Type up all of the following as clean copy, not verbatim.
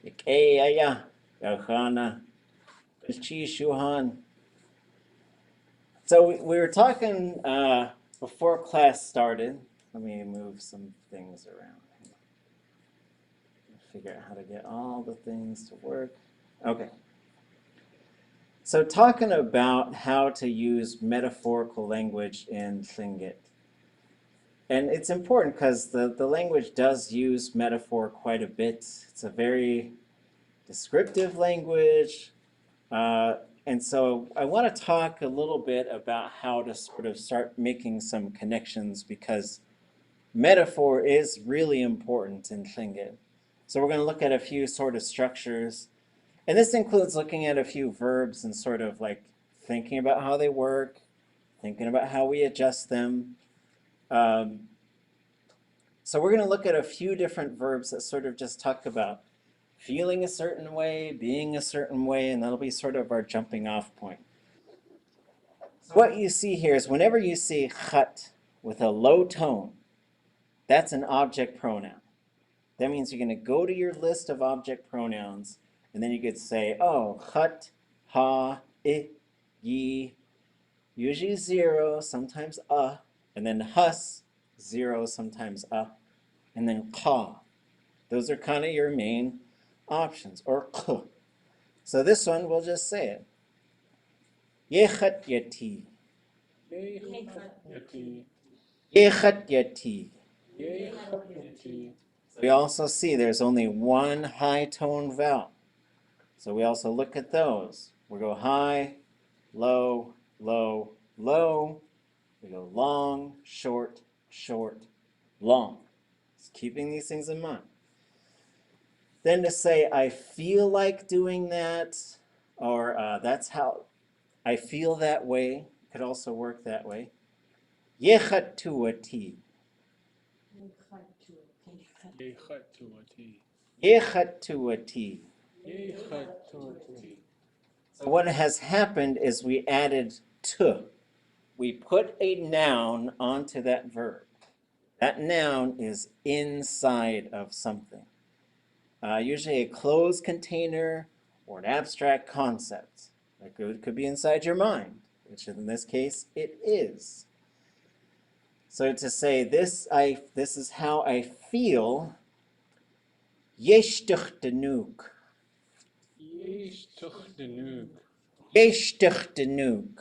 Yakyati, Ďakána, Shuhan. So we were talking before class started. Let me move some things around. Figure out how to get all the things to work. Okay. So talking about how to use metaphorical language in Tlingit. And it's important because the language does use metaphor quite a bit. It's a very descriptive language. And so I want to talk a little bit about how to sort of start making some connections because metaphor is really important in Tlingit. So we're going to look at a few sort of structures. And this includes looking at a few verbs and sort of like thinking about how they work, thinking about how we adjust them. So we're going to look at a few different verbs that sort of just talk about feeling a certain way, being a certain way, and that'll be sort of our jumping off point. So what you see here is whenever you see khat with a low tone, that's an object pronoun. That means you're going to go to your list of object pronouns, and then you could say, oh, khat, ha, I, yi, usually 0, sometimes and then hus, 0, sometimes and then ka. Those are kind of your main options, or k. So this one, we'll just say it. Yakyati. Yakyati. We also see there's only one high tone vowel. So we also look at those. We go high, low, low, low. We go long, short, short, long. Just keeping these things in mind. Then to say, I feel like doing that, or that's how I feel that way, could also work that way. Yakyati. Yakyati. So what has happened is we added to. We put a noun onto that verb. That noun is inside of something. Usually a closed container or an abstract concept. It could be inside your mind, which in this case it is. So to say this is how I feel, yeshtuchtanuk. Yeshtuchtanuk.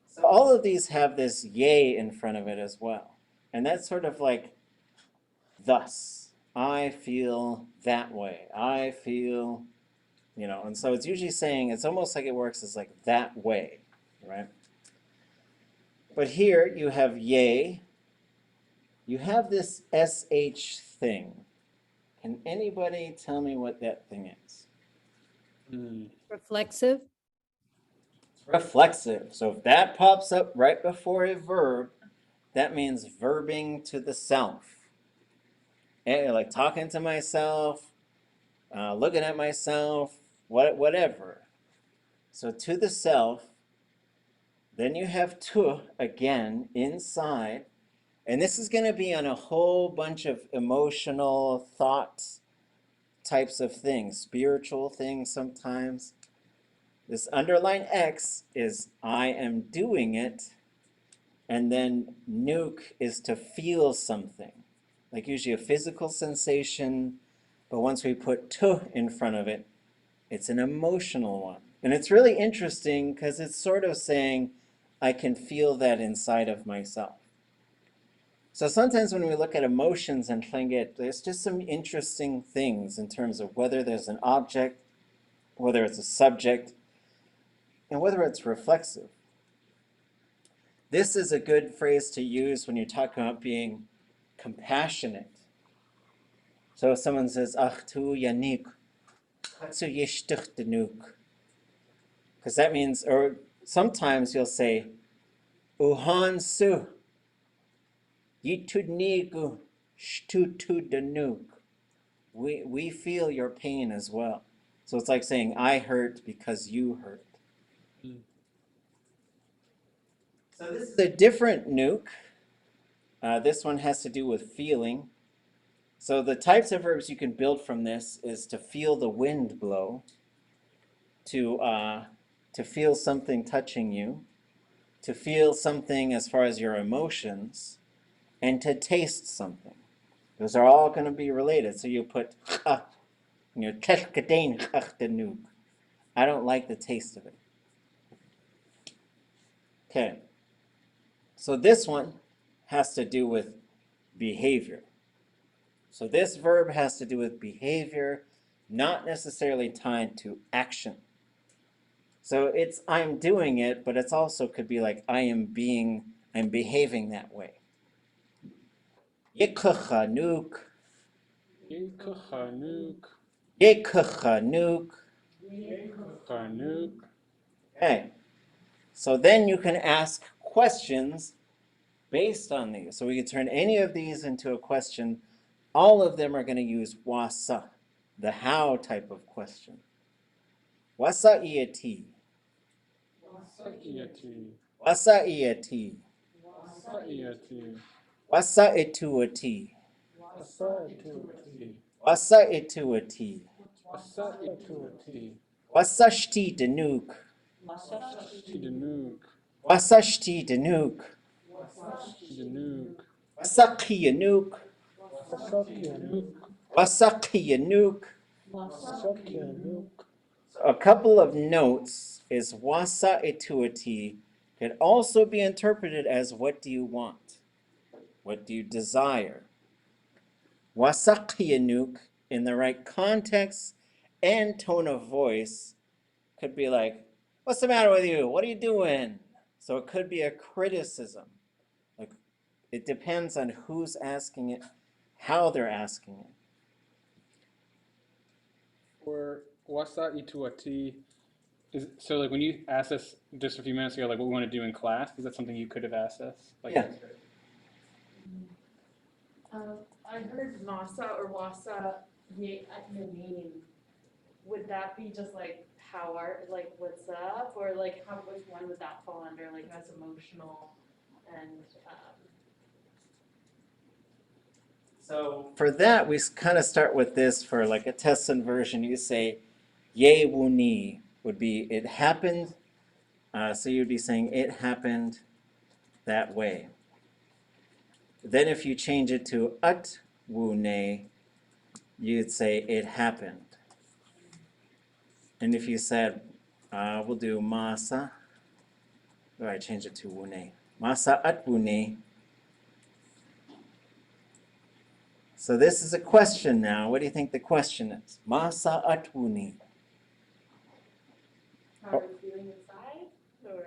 So all of these have this yay in front of it as well. And that's sort of like thus. I feel that way. I feel, and so it's usually saying, it's almost like it works as like that way, right? But here you have yay. You have this SH thing. Can anybody tell me what that thing is? Reflexive. Reflexive. So if that pops up right before a verb, that means verbing to the self. Like talking to myself, looking at myself, whatever. So to the self, then you have tu again inside, and this is going to be on a whole bunch of emotional thoughts types of things, spiritual things sometimes. This underline X is I am doing it, and then nuke is to feel something, like usually a physical sensation, but once we put tu in front of it, it's an emotional one. And it's really interesting because it's sort of saying, I can feel that inside of myself. So sometimes when we look at emotions in Tlingit, there's just some interesting things in terms of whether there's an object, whether it's a subject, and whether it's reflexive. This is a good phrase to use when you're talking about being compassionate. So if someone says, Ach tu yanik, katsu yishtuchtanuk. Because that means, or sometimes you'll say, Uhan su, yitudnigu, shtutudanuk. We feel your pain as well. So it's like saying, I hurt because you hurt. So this is a different nuke. This one has to do with feeling. So the types of verbs you can build from this is to feel the wind blow, to feel something touching you, to feel something as far as your emotions, and to taste something. Those are all going to be related. So you put in your I don't like the taste of it. Okay. So this one has to do with behavior. So this verb has to do with behavior, not necessarily tied to action. So it's I'm doing it, but it's also could be like I'm behaving that way. Yekachanuk. Ďakyati. Yekachanuk. Ďakyati. Okay. So then you can ask questions based on these. So we can turn any of these into a question. All of them are going to use wasa, the how type of question. Wasa iati. Yakyati. Wasa iati. Yakyati. Wasa ituati. Yakyati. Wasa ituati. Yakyati. Wasashti danuk. Danuk. Wasashti danuk. Danuk. Wasaki yanuk. Wasaki yanuk. A couple of notes is wasa ituati can also be interpreted as what do you want? What do you desire? Wasakiyanuk in the right context and tone of voice could be like, what's the matter with you? What are you doing? So it could be a criticism. Like it depends on who's asking it, how they're asking it. Or wasa ituati is so like when you asked us just a few minutes ago, like what we want to do in class, is that something you could have asked us? Like, Yeah. I heard Nasa or Wasa at your name. Would that be just like how are like what's up, or like how which one would that fall under? Like as emotional and So for that, we kind of start with this for like a Tesson version. You say, ye wuni would be it happened. So you'd be saying it happened that way. Then if you change it to at wune, you'd say it happened. And if you said, we'll do masa, or I change it to wune. Masa at wune. So this is a question now. What do you think the question is? Masa at wune. how are you feeling inside? Or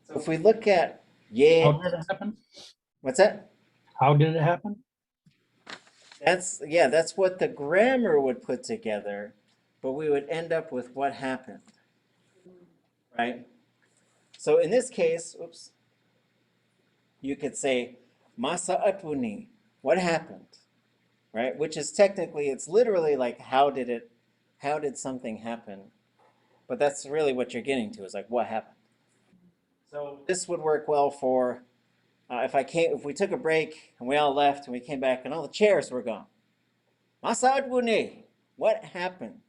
So if we look at ye, How did it happen? what's that? How did it happen? That's what the grammar would put together, but we would end up with what happened, right? So in this case, oops, you could say masa atwuni, what happened, right? Which is technically, it's literally like how did something happen? But that's really what you're getting to is like what happened. So this would work well for if we took a break and we all left and we came back and all the chairs were gone. Masa atwuni, what happened?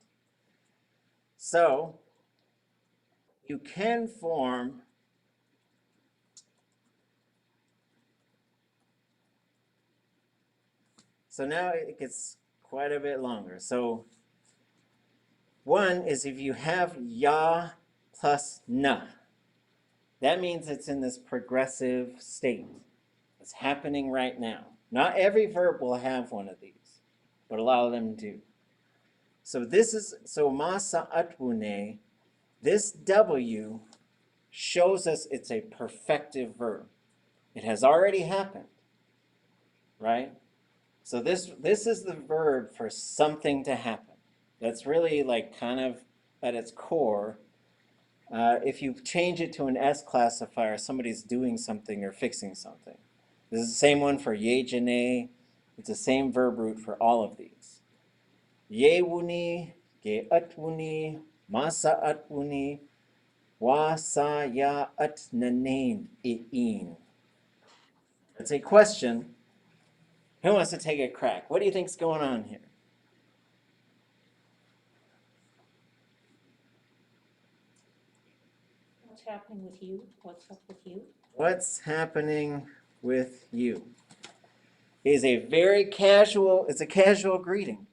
So you can form so now it gets quite a bit longer. So one is if you have ya plus na, that means it's in this progressive state. It's happening right now. Not every verb will have one of these, but a lot of them do. So masa atwune, this W shows us it's a perfective verb. It has already happened, right? So this is the verb for something to happen. That's really like kind of at its core. If you change it to an S classifier, somebody's doing something or fixing something. This is the same one for yejane. It's the same verb root for all of these. Yewuni, ge atwuni, masa atwuni, wa sa ya at nanain i'in. It's a question. Who wants to take a crack? What do you think's going on here? What's happening with you? What's up with you? What's happening with you? Is a very casual, it's a casual greeting.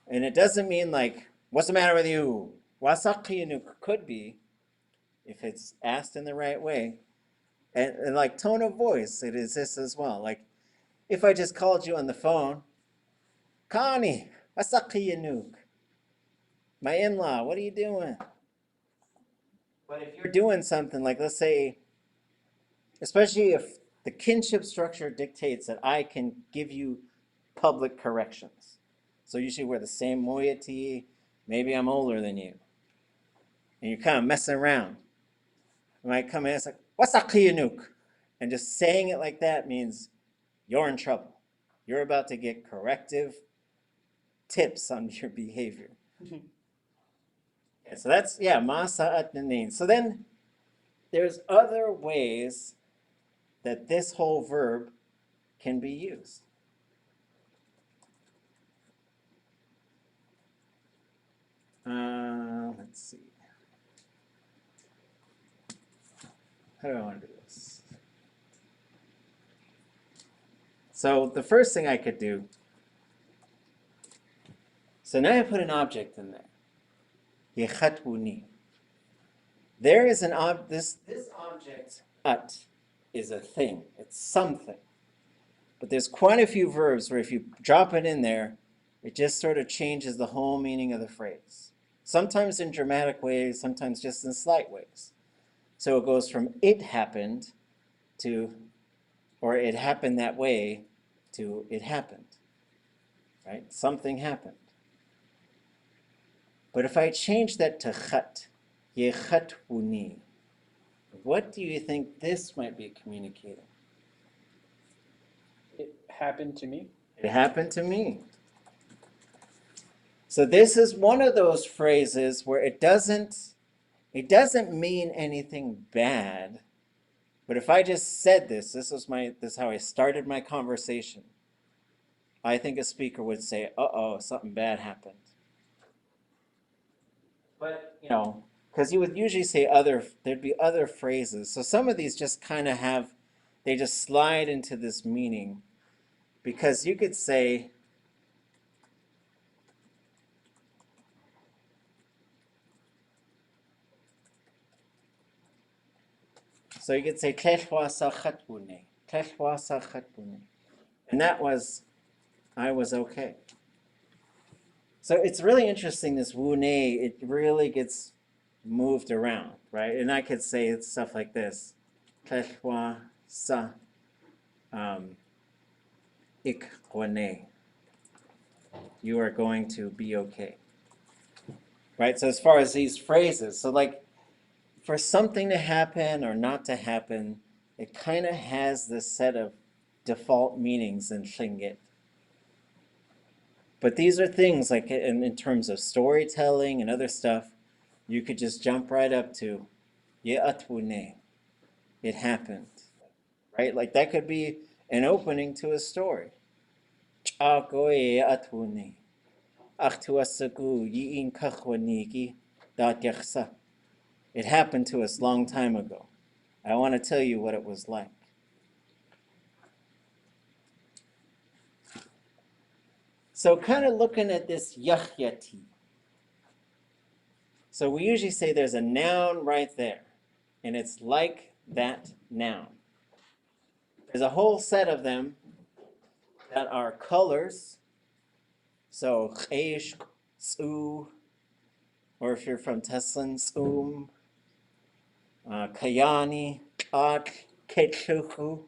And it doesn't mean like, what's the matter with you? Wasaqiyanu could be, if it's asked in the right way. And like tone of voice, it exists as well. Like if I just called you on the phone, Connie, wasaqiyanu? My in-law, what are you doing? But if you're doing something like, let's say, especially if the kinship structure dictates that I can give you public corrections. So usually we're the same moiety, maybe I'm older than you. And you're kind of messing around. I might come in and say, what's up, Kiyanuk? And just saying it like that means you're in trouble. You're about to get corrective tips on your behavior. Yeah, so that's, yeah, masa'at nanin. So then there's other ways that this whole verb can be used. Let's see. How do I want to do this? So the first thing I could do, so now I put an object in there. Yechatwuni. There is an this object, at, is a thing. It's something. But there's quite a few verbs where if you drop it in there, it just sort of changes the whole meaning of the phrase. Sometimes in dramatic ways, sometimes just in slight ways. So it goes from it happened to, or it happened that way, to it happened. Right? Something happened. But if I change that to chat, yechatwuni, what do you think this might be communicating? It happened to me. It happened to me. So this is one of those phrases where it doesn't mean anything bad. But if I just said this is how I started my conversation. I think a speaker would say, uh-oh, something bad happened. But, because you would usually say there'd be other phrases. So some of these just kind of they just slide into this meaning. Because you could say, Tlehwa sachatbune. Tlehwa sachatbune. And that was, I was okay. So it's really interesting, this wune, it really gets moved around, right? And I could say stuff like this. Tlehwa sa ikwane. You are going to be okay. Right? So as far as these phrases, so like for something to happen or not to happen, it kind of has this set of default meanings in Tlingit. But these are things like in terms of storytelling and other stuff, you could just jump right up to Ye'atwune. It happened. Right? Like that could be an opening to a story. Ch'akoe ye'atwune. Achtuasagu yi'in kachwaniki dat yakhsa. It happened to us a long time ago. I want to tell you what it was like. So kind of looking at this Yakyati. So we usually say there's a noun right there, and it's like that noun. There's a whole set of them that are colors. So cheshk, tsu, or if you're from Teslin, tsum, kayani, ak, ketchuku,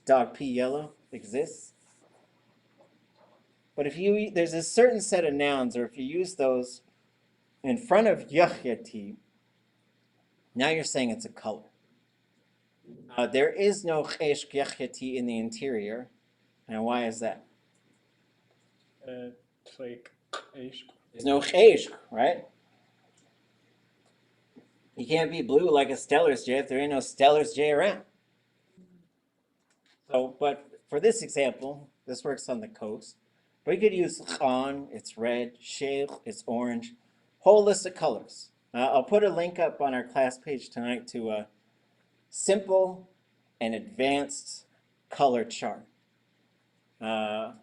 dog pee yellow exists. But there's a certain set of nouns, or if you use those in front of Yakyati, now you're saying it's a color. There is no cheshk Yakyati in the interior. And why is that? It's like ish. There's no cheshk, right? You can't be blue like a Stellar's J if there ain't no Stellar's J around. So, but for this example, This works on the coast. But you could use khan, it's red, sheikh, it's orange. Whole list of colors. I'll put a link up on our class page tonight to a simple and advanced color chart. Yarovara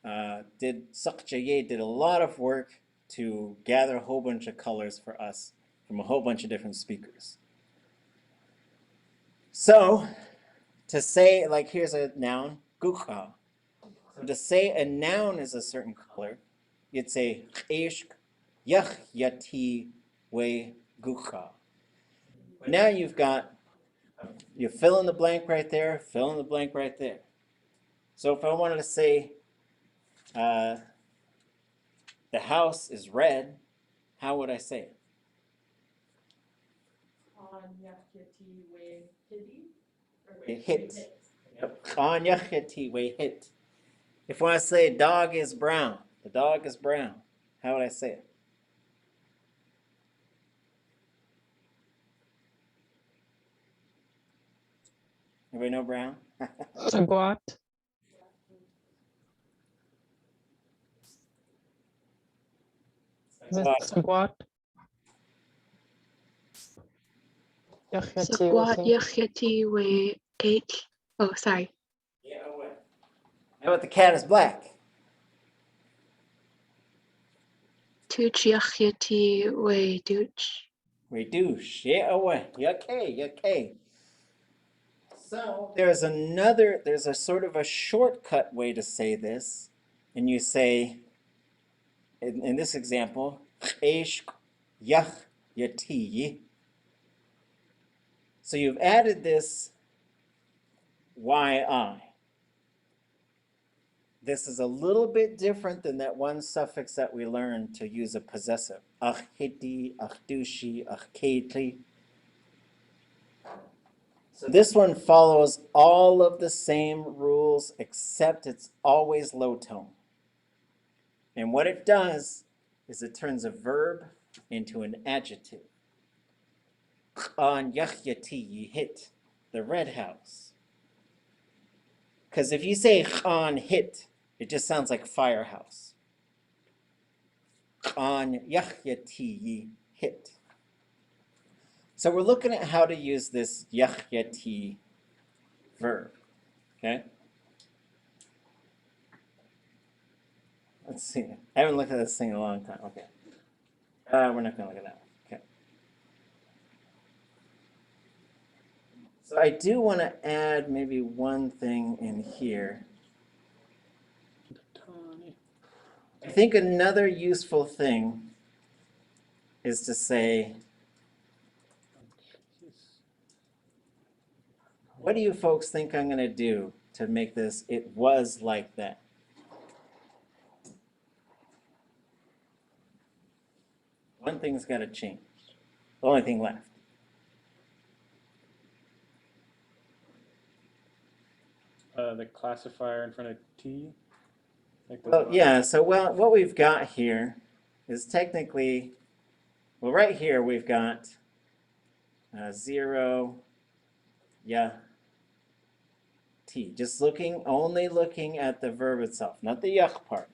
Sakjaye did a lot of work to gather a whole bunch of colors for us from a whole bunch of different speakers. So, to say, like, here's a noun, gukha. So to say a noun is a certain color, you'd say ishq yakyati we gukha. But now you fill in the blank right there, fill in the blank right there. So if I wanted to say the house is red, how would I say it? On Yakyati way hidi? Or We wait, hit. Yep. On yakyati we hit. If I want to say dog is brown, the dog is brown, how would I say it? Anybody know brown? Sagwat. Sagwat. Yakyati, Squat okay. Yakyati way H. Oh, sorry. Yeah, what? How about the cat is black? Tuch Yakyati way Dooch. We do. Yeah, away. Okay. So there's a sort of a shortcut way to say this. And you say, in this example, Ishq Yakyati. So you've added this yi. This is a little bit different than that one suffix that we learned to use a possessive. Achhiti, achdushi, achketi. So this one follows all of the same rules, except it's always low tone. And what it does is it turns a verb into an adjective. On Yakyati, hit the red house. Because if you say Khan hit, it just sounds like firehouse. Khan Yakyati hit. So we're looking at how to use this Yakyati verb. Okay? Let's see. I haven't looked at this thing in a long time. Okay. We're not going to look at that. Okay. So I do want to add maybe one thing in here. I think another useful thing is to say, what do you folks think I'm going to do to make this, it was like that? One thing's got to change. The only thing left. The classifier in front of T. Like the Well, yeah, so what we've got here is technically, well, right here we've got 0, yeah, T. Just only looking at the verb itself, not the yuck part.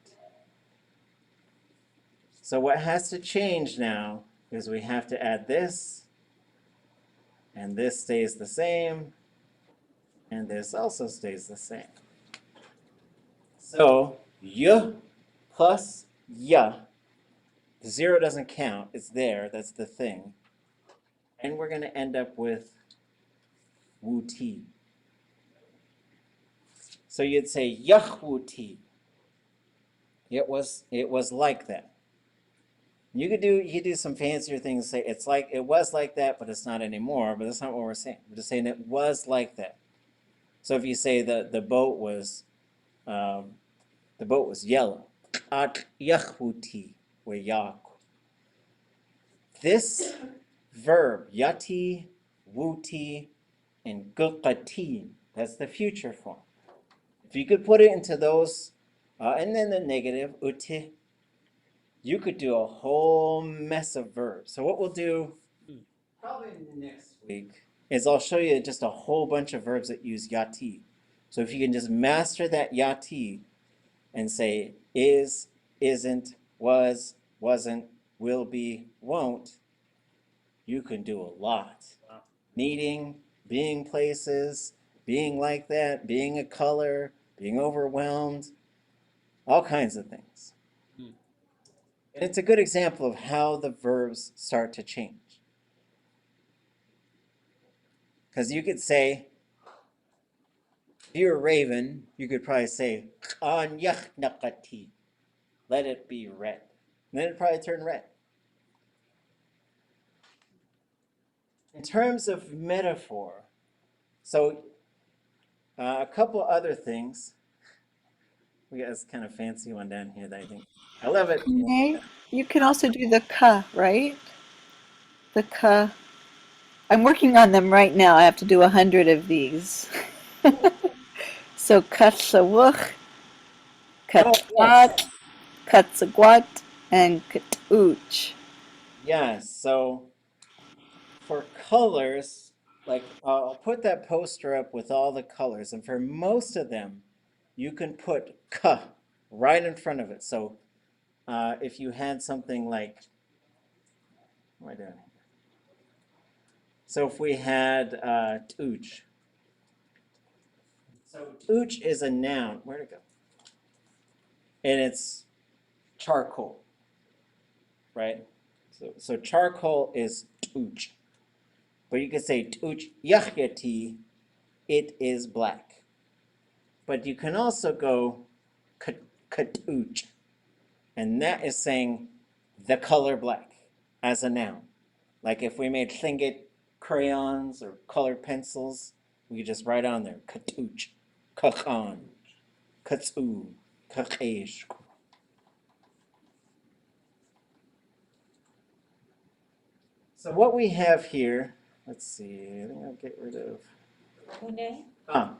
So what has to change now is we have to add this, and this stays the same, and this also stays the same. So, y plus ya. The 0 doesn't count, it's there, that's the thing. And we're going to end up with wuti. So you'd say yahwuti. It was like that. You could do some fancier things, say it was like that, but it's not anymore, but that's not what we're saying. We're just saying it was like that. So if you say the boat was yellow, at yahwuti we yak. This verb, yati, wuti, and gukati, that's the future form. If you could put it into those, and then the negative, uti, you could do a whole mess of verbs. So what we'll do probably next week is I'll show you just a whole bunch of verbs that use yati. So if you can just master that yati and say is, isn't, was, wasn't, will be, won't, you can do a lot. Wow. Needing, being places, being like that, being a color, being overwhelmed, all kinds of things. Hmm. And it's a good example of how the verbs start to change. Because you could say, if you're a raven, you could probably say, Yakyati, let it be red. And then it'd probably turn red. In terms of metaphor, so a couple other things. We got this kind of fancy one down here that I think, I love it. Nay, you can also do the ka, right? The ka. I'm working on them right now. I have to do 100 of these. So katsawuk, Oh, yes. katsat, katsagwat, and katuch. Yes. So for colors, like I'll put that poster up with all the colors, and for most of them, you can put ka right in front of it. So if you had something like, what am I doing? So if we had tuch. So tuch is a noun. Where'd it go? And it's charcoal, right? So charcoal is tuch. But you could say tuch yakyati, it is black. But you can also go katuch, and that is saying the color black as a noun. Like if we made Tlingit crayons or colored pencils, we could just write on there katuch, kakhan, katsu, kakesh. So what we have here, let's see, I think I'll get rid of. Renee, Ah,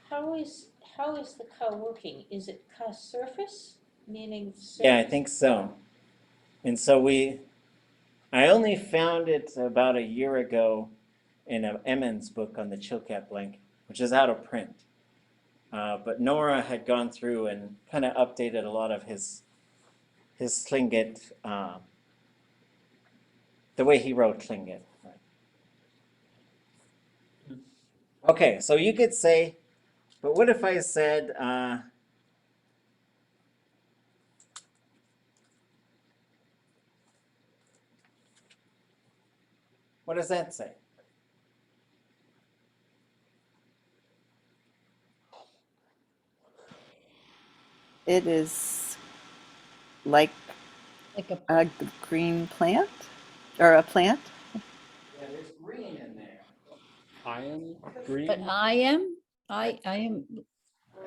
how is the ka working? Is it ka surface, meaning surface? yeah, I think so. And so I only found it about a year ago in a Emmons book on the Chilkat blank, which is out of print. But Nora had gone through and kind of updated a lot of his Tlingit, the way he wrote Tlingit. Right? Okay, so you could say, but what if I said, what does that say? It is like Like a a green plant or a plant. Yeah, there's green in there. I am green. But I am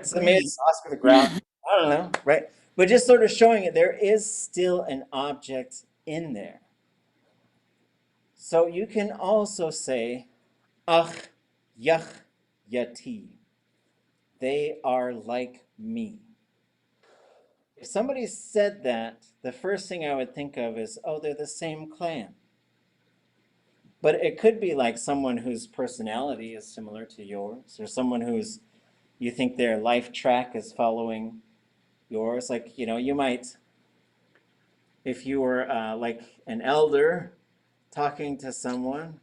So maybe it's Oscar the Grouch. I don't know, right? But just sort of showing it, there is still an object in there. So you can also say, Ach, Yach, Yati. They are like me. If somebody said that, the first thing I would think of is, oh, they're the same clan. But it could be like someone whose personality is similar to yours, or someone who's, you think their life track is following yours. Like, you might, if you were like an elder talking to someone,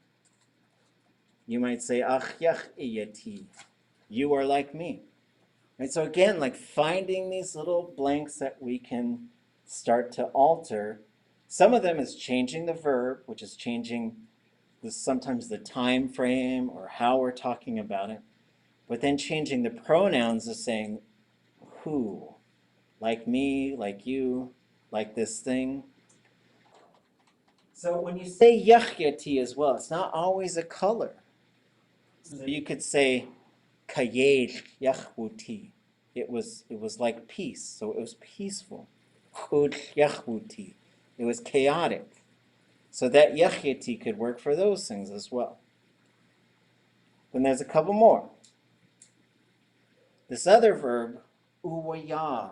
you might say, Ach yach iyati, you are like me. And so again, like finding these little blanks that we can start to alter. Some of them is changing the verb, which is changing sometimes the time frame or how we're talking about it. But then changing the pronouns is saying who, like me, like you, like this thing. So when you say yakyati as well, it's not always a color. So you could say kayel yachwuti. It was like peace, so it was peaceful. Chud yachwuti. It was chaotic. So that yakyati could work for those things as well. Then there's a couple more. This other verb, uwaya.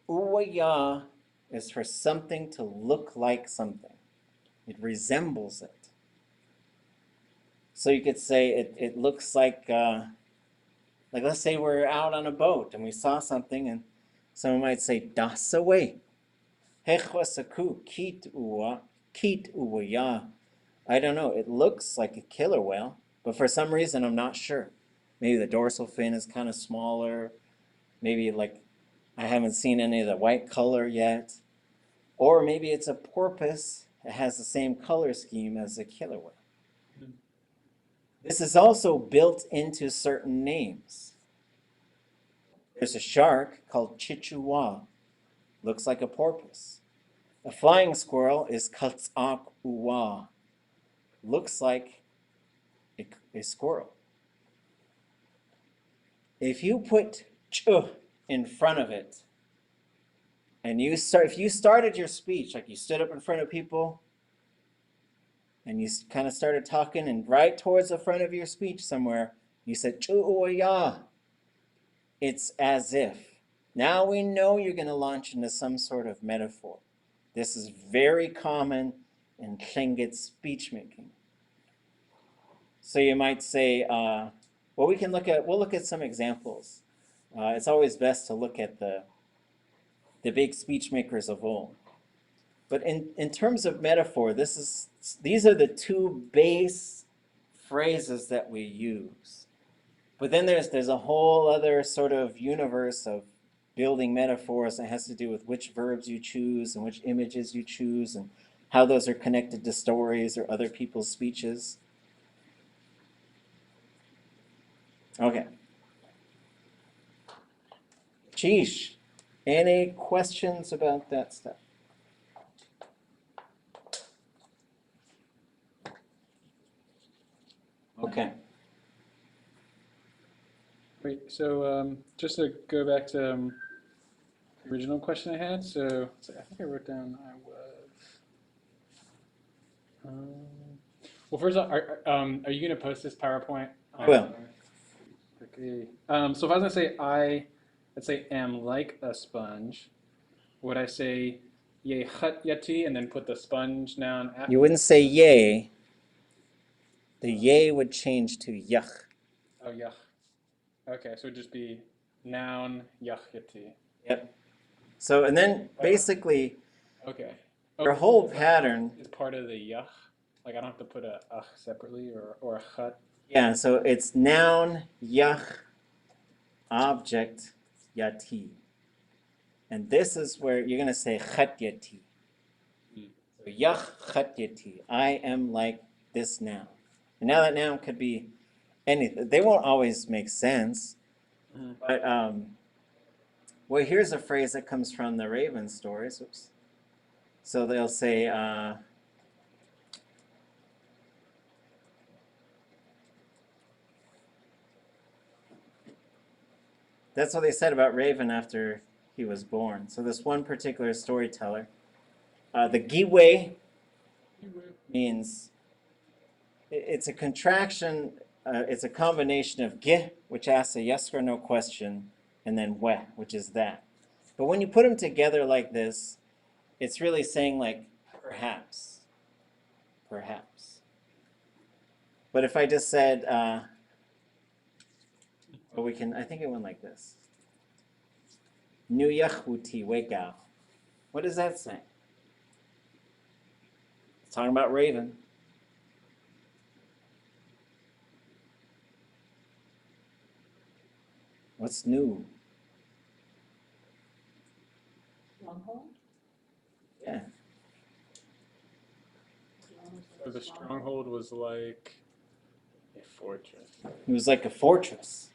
Uwaya is for something to look like something. It resembles it. So you could say it looks like Like let's say we're out on a boat and we saw something and someone might say, das away. Hechwasaku, kit uwa ya. I don't know, it looks like a killer whale, but for some reason I'm not sure. Maybe the dorsal fin is kind of smaller. Maybe like I haven't seen any of the white color yet. Or maybe it's a porpoise. It has the same color scheme as a killer whale. This is also built into certain names. There's a shark called chichuwa. Looks like a porpoise. A flying squirrel is katsak uwa. Looks like a squirrel. If you put ch in front of it, and if you started your speech, like you stood up in front of people, and you kind of started talking, and right towards the front of your speech somewhere, you said chuya. It's as if. Now we know you're going to launch into some sort of metaphor. This is very common in Tlingit speech making. So you might say, we'll look at some examples. It's always best to look at the big speech makers of old. But in terms of metaphor, these are the two base phrases that we use. But then there's a whole other sort of universe of building metaphors that has to do with which verbs you choose and which images you choose and how those are connected to stories or other people's speeches. Okay. Sheesh. Any questions about that stuff? Okay. Great. So just to go back to the original question I had. So I think I wrote down I was. Well, first of all, are you going to post this PowerPoint? I will. Okay. So if I was going to say let's say am like a sponge, would I say Yakyati and then put the sponge noun after? You wouldn't say yay. The yay would change to yach. Oh, yach. Okay, so it'd just be noun Yakyati. Yep. So, and then basically, Okay. your whole pattern. Is part of the yach. Like I don't have to put a separately or a chat. Yeah, so it's noun, yach, object, yati. And this is where you're going to say chatyati. So yach chatyati. I am like this noun. And now that noun could be anything. They won't always make sense. But, well, here's a phrase that comes from the Raven stories. Oops. So they'll say, that's what they said about Raven after he was born. So this one particular storyteller, the giwe means, it's a contraction, it's a combination of gi, which asks a yes or no question, and then we, which is that. But when you put them together like this, it's really saying like, perhaps, perhaps. But if I just said, well, I think it went like this. Nu yachuti wekao. What does that say? It's talking about Raven. What's new? Stronghold? Yeah. So the stronghold was like a fortress. It was like a fortress,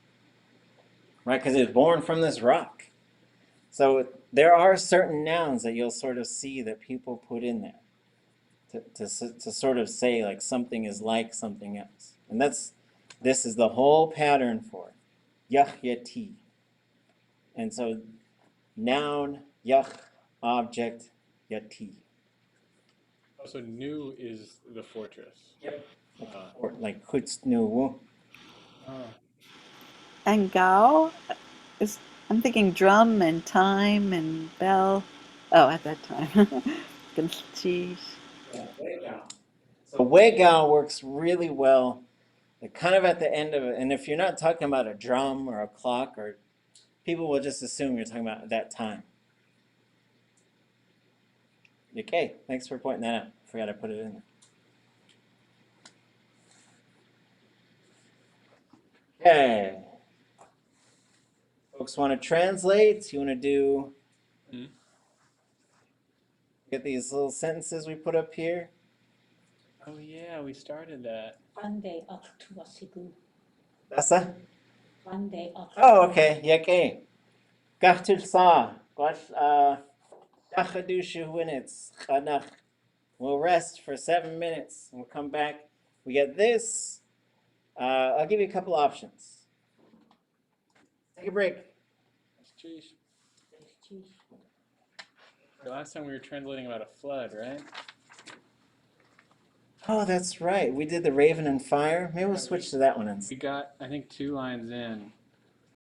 right? Because it was born from this rock. So there are certain nouns that you'll sort of see that people put in there to sort of say like something is like something else. And this is the whole pattern for it. Yakyati. And so noun, yach, object, yati. So new is the fortress. Yep. Or like hutsnu. And Gao is, I'm thinking drum and time and bell. Oh, at that time. Geez. So wegao works really well Like kind of at the end of it. And if you're not talking about a drum or a clock, or people will just assume you're talking about that time. Okay, thanks for pointing that out. Forgot I put it in there. Okay. Folks want to translate? You want to do, get these little sentences we put up here? Oh yeah, we started that. Ande aktuasigu. Basa? Ande aktuasigu. Oh, okay. Yake. Gachtul sa. Dachadushu winits. Chanach. We'll rest for 7 minutes. We'll come back. We get this. I'll give you a couple options. Take a break. Jeez. The last time we were translating about a flood, right? Oh, that's right. We did the raven and fire. Maybe we'll switch to that one We instead. got, I think, 2 lines in.